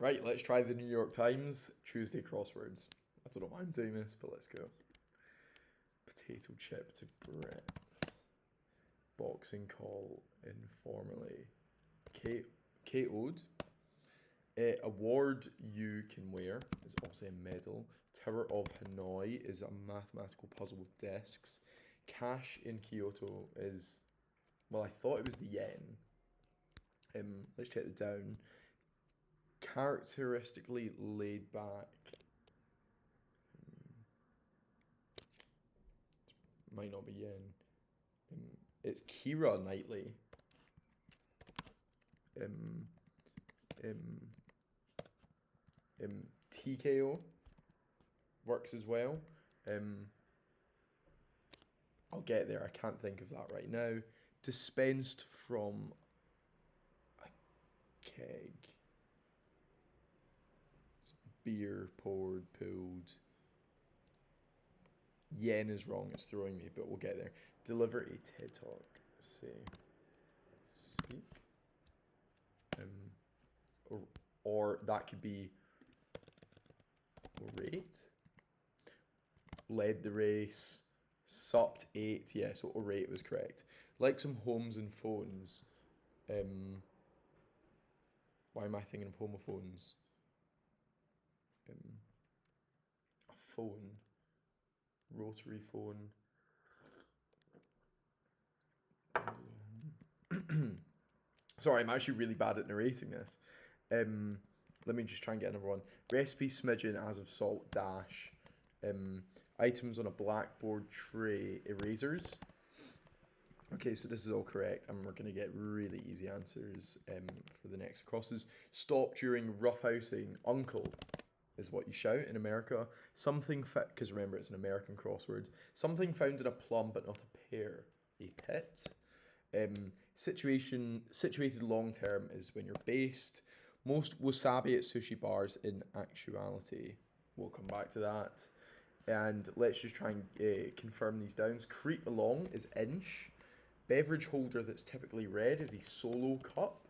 Right, let's try the New York Times Tuesday crosswords. I don't know why I'm doing this, but let's go. Potato chip to Brits. Boxing call informally. KO'd. Award you can wear is also a medal. Tower of Hanoi is a mathematical puzzle with desks. Cash in Kyoto is, well, I thought it was the yen. Let's check it down. Characteristically laid back. Might not be yen. It's Kira Knightley. TKO works as well. I'll get there. I can't think of that right now. Dispensed from a keg. Beer poured, pulled. Yen is wrong. It's throwing me, but we'll get there. Deliver a TED talk. Say. Speak. Or that could be orate. Led the race. Supped 8. Yeah, so orate was correct. Like some homes and phones. Why am I thinking of homophones? A phone. Rotary phone. Sorry, I'm actually really bad at narrating this. Let me just try and get another one. Recipe smidgen as of salt dash. Items on a blackboard tray. Erasers. Okay, so this is all correct, and we're going to get really easy answers for the next crosses. Stop during roughhousing. Uncle is what you shout in America. Something, because remember it's an American crossword. Something found in a plum but not a pear. A pit. Situated long term is when you're based. Most wasabi at sushi bars in actuality. We'll come back to that. And let's just try and confirm these downs. Creep along is inch. Beverage holder that's typically red is a solo cup.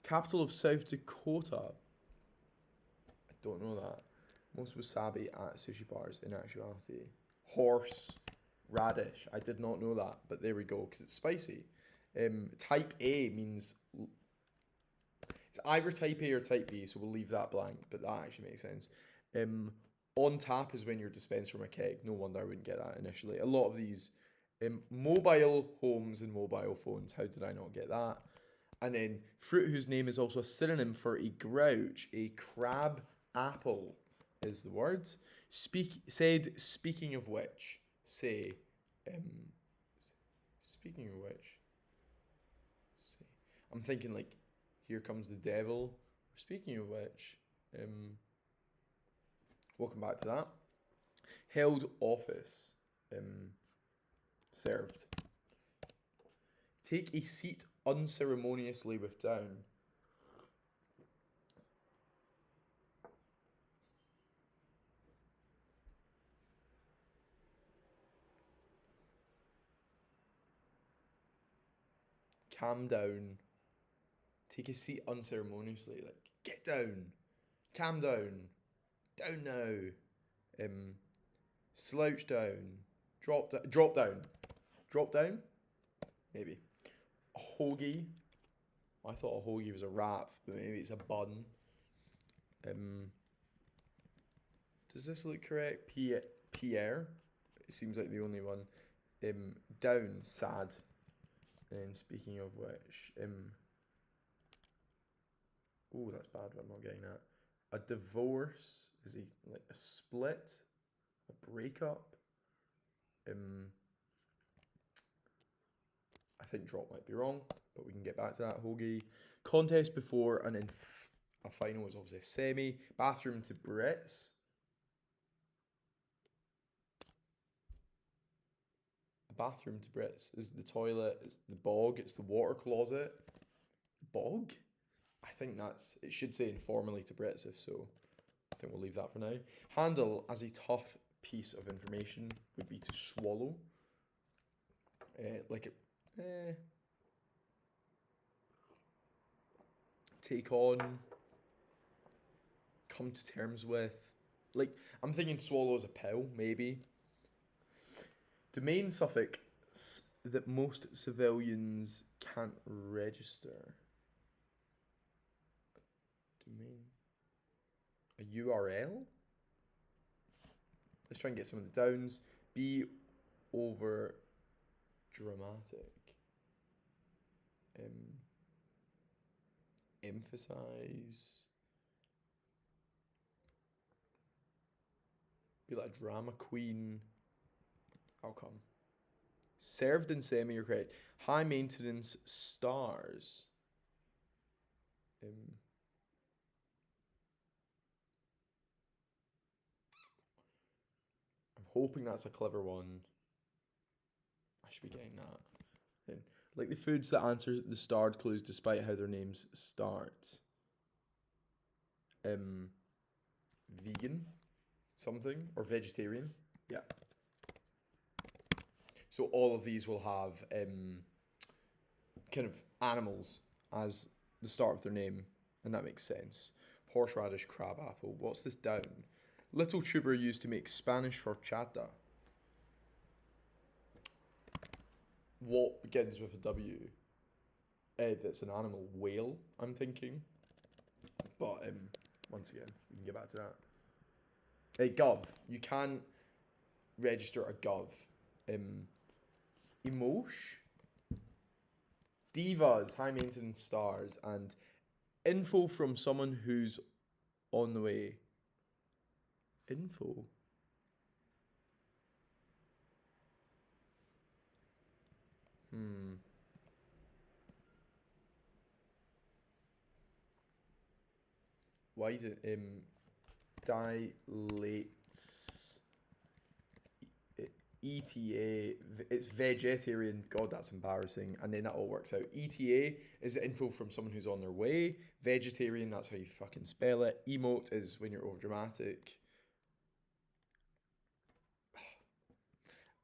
Capital of South Dakota. I don't know that. Most wasabi at sushi bars in actuality. Horse. Radish. I did not know that, but there we go, because it's spicy. Type A means... It's either type A or type B, so we'll leave that blank, but that actually makes sense. On tap is when you're dispensed from a keg. No wonder I wouldn't get that initially. A lot of these... mobile homes and mobile phones. How did I not get that? And then fruit whose name is also a synonym for a grouch. A crab apple is the word. Speaking of which... Say, speaking of which, say, I'm thinking like, here comes the devil. Speaking of which, we'll come back to that. Held office, served. Take a seat unceremoniously with down. Calm down. Take a seat unceremoniously. Like, get down. Calm down. Down now. Slouch down. Drop down. Drop down. Drop down? Maybe. A hoagie. I thought a hoagie was a wrap, but maybe it's a bun. Does this look correct? Pierre. It seems like the only one. Down. Sad. And speaking of which, oh, that's bad. I'm not getting that. A divorce is like a split, a breakup. I think drop might be wrong, but we can get back to that. Hoagie. Contest before and then a final is obviously a semi. Bathroom to Brits. Bathroom to Brits is the toilet, it's the bog, it's the water closet. Bog? I think it should say informally to Brits, if so. I think we'll leave that for now. Handle as a tough piece of information would be to swallow. Take on, come to terms with. Like, I'm thinking swallow as a pill, maybe. Domain suffix that most civilians can't register. Domain. A URL? Let's try and get some of the downs. Be over dramatic. Emphasize. Be like a drama queen. Outcome. Served and semi are correct. High maintenance stars. I'm hoping that's a clever one. I should be getting that. Like the foods that answer the starred clues despite how their names start. Vegan something or vegetarian. Yeah. So all of these will have kind of animals as the start of their name, and that makes sense. Horseradish, crabapple. What's this down? Little tuber used to make Spanish horchata. What begins with a W? That's an animal. Whale, I'm thinking. But once again, we can get back to that. Gov. You can register a gov. Emosh. Divas, high maintenance stars, and info from someone who's on the way. Info. Why is it dilates ETA? It's vegetarian. God, that's embarrassing. And then that all works out. ETA is info from someone who's on their way. Vegetarian, that's how you fucking spell it. Emote is when you're overdramatic.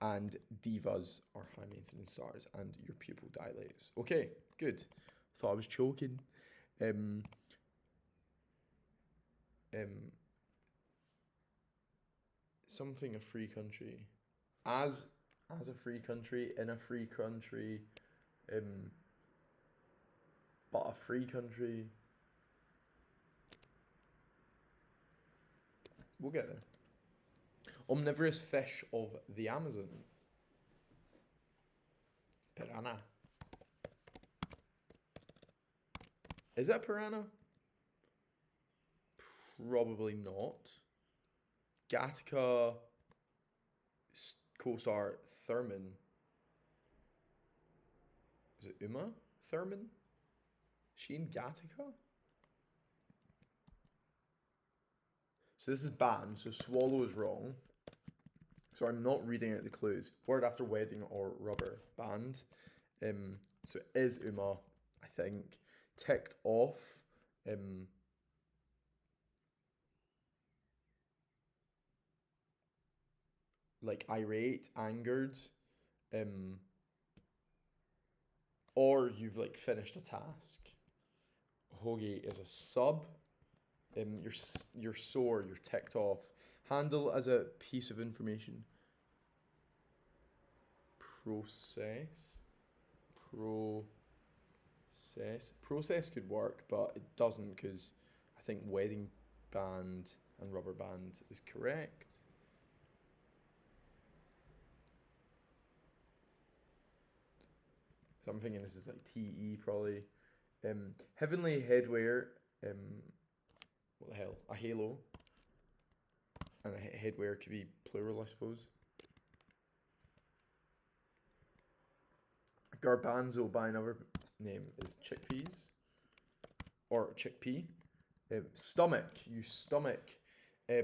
And divas are high maintenance stars, and your pupil dilates. Okay, good. Thought I was choking. Something a free country. As a free country, in a free country, but a free country. We'll get there. Omnivorous fish of the Amazon. Piranha. Is that piranha? Probably not. Gattaca co-star Thurman. Is it Uma Thurman? She in Gattaca? So this is banned, so swallow is wrong. So I'm not reading out the clues. Word after wedding or rubber. Banned. So it is Uma, I think. Ticked off. Like irate, angered. Or you've like finished a task. Hoagie is a sub. You're sore, you're ticked off. Handle as a piece of information. Process could work, but it doesn't because I think wedding band and rubber band is correct. So I'm thinking this is like TE probably. Heavenly headwear. What the hell? A halo. And a headwear could be plural, I suppose. Garbanzo by another name is chickpeas. Or chickpea. Stomach. You stomach. I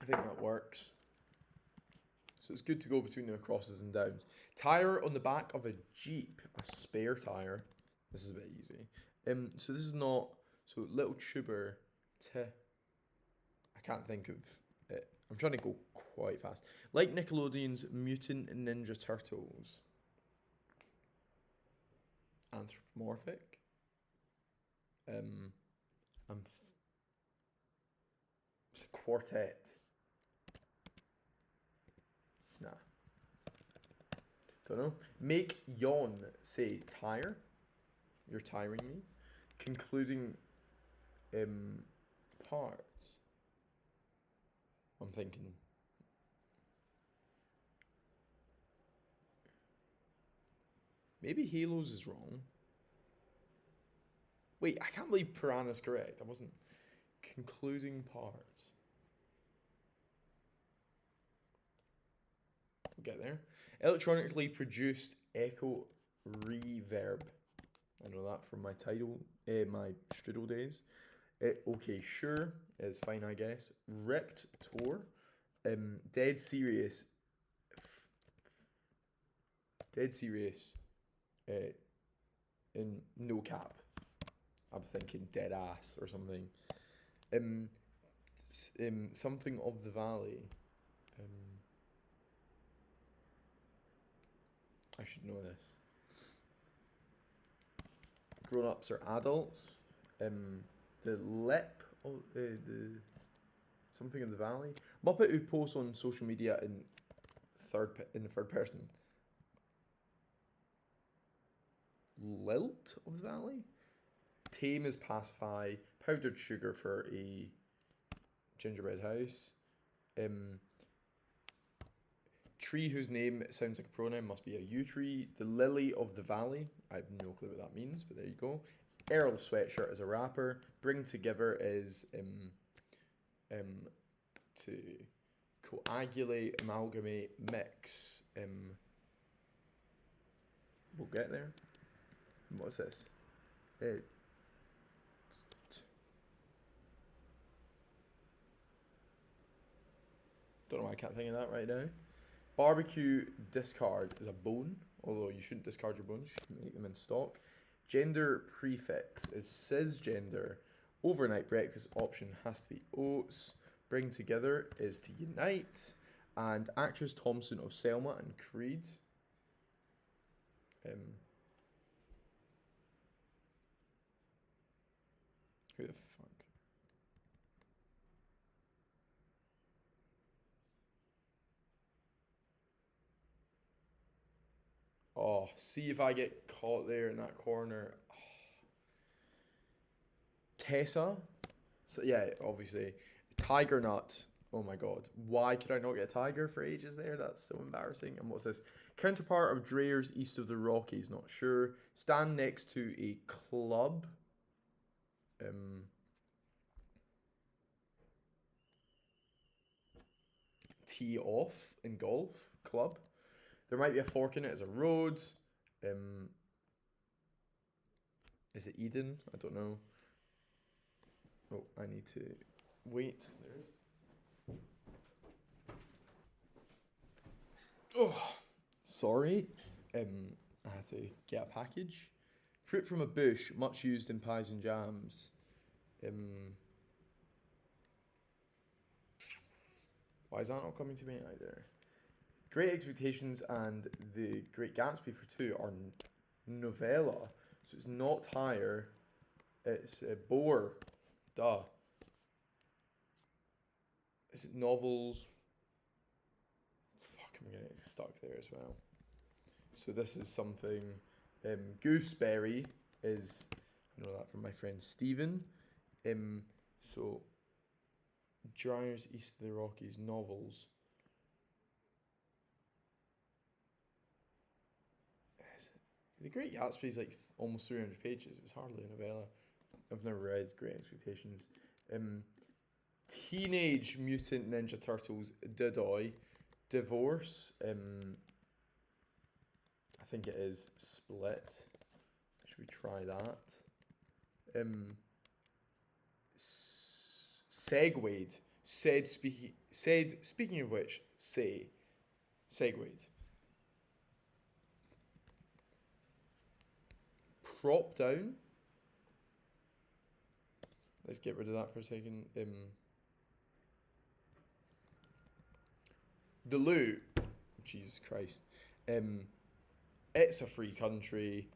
think that works. So it's good to go between the crosses and downs. Tire on the back of a Jeep. A spare tire. This is a bit easy. So this is not... So little tuber. I can't think of it. I'm trying to go quite fast. Like Nickelodeon's Mutant Ninja Turtles. Anthropomorphic. I'm quartet. Nah. Don't know. Make yawn say tire. You're tiring me. Concluding parts. I'm thinking. Maybe Halos is wrong. Wait, I can't believe Piranha's correct. I wasn't. Concluding parts. We'll get there. Electronically produced echo reverb. I know that from my title, my Strudel days. Okay, sure is fine, I guess. Ripped tour. Dead serious. Dead serious. In no cap. I was thinking dead ass or something. Something of the valley. I should know this. Grown-ups are adults. The lip of the something of the valley. Muppet who posts on social media in the third person. Lilt of the valley. Tame is pacify. Powdered sugar for a gingerbread house. Tree whose name sounds like a pronoun must be a yew tree. The lily of the valley. I have no clue what that means, but there you go. Earl Sweatshirt is a rapper. Bring together is to coagulate, amalgamate, mix. We'll get there. What's this? Don't know why I can't think of that right now. Barbecue discard is a bone, although you shouldn't discard your bones, you should make them in stock. Gender prefix is cisgender. Overnight breakfast option has to be oats. Bring together is to unite. And actress Thompson of Selma and Creed. Who the fuck? Oh, see if I get caught there in that corner. Oh. Tessa. So yeah, obviously. Tiger Nut. Oh my god. Why could I not get a tiger for ages there? That's so embarrassing. And what's this? Counterpart of Dreyer's east of the Rockies. Not sure. Stand next to a club. Tee off in golf club. There might be a fork in it as a road. Is it Eden? I don't know. Oh, I need to wait. There's. Oh, sorry. I had to get a package. Fruit from a bush, much used in pies and jams. Why is that not coming to me either? Great Expectations and The Great Gatsby for two are novella. So it's not tire, it's bore. Duh. Is it novels? Fuck, I'm getting stuck there as well. So this is something. Gooseberry is, I know that from my friend Stephen. So Dryers East of the Rockies novels. The Great Gatsby is like almost 300 pages. It's hardly a novella. I've never read Great Expectations. Teenage Mutant Ninja Turtles Did-Oi. Divorce. I think it is Split. Should we try that? Segued. Speaking of which, segued. Prop down. Let's get rid of that for a second. The loot. Jesus Christ. It's a free country.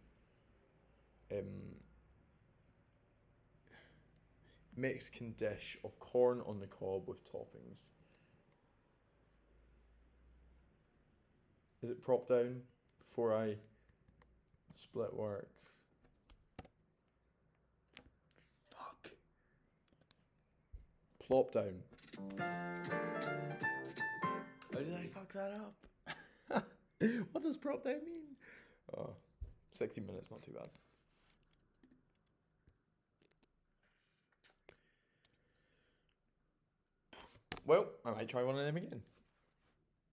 Mexican dish of corn on the cob with toppings. Is it prop down before I split works? Fuck. Plop down. How did I fuck that up? What does prop down mean? Oh, 60 minutes, not too bad. Well, I might try one of them again.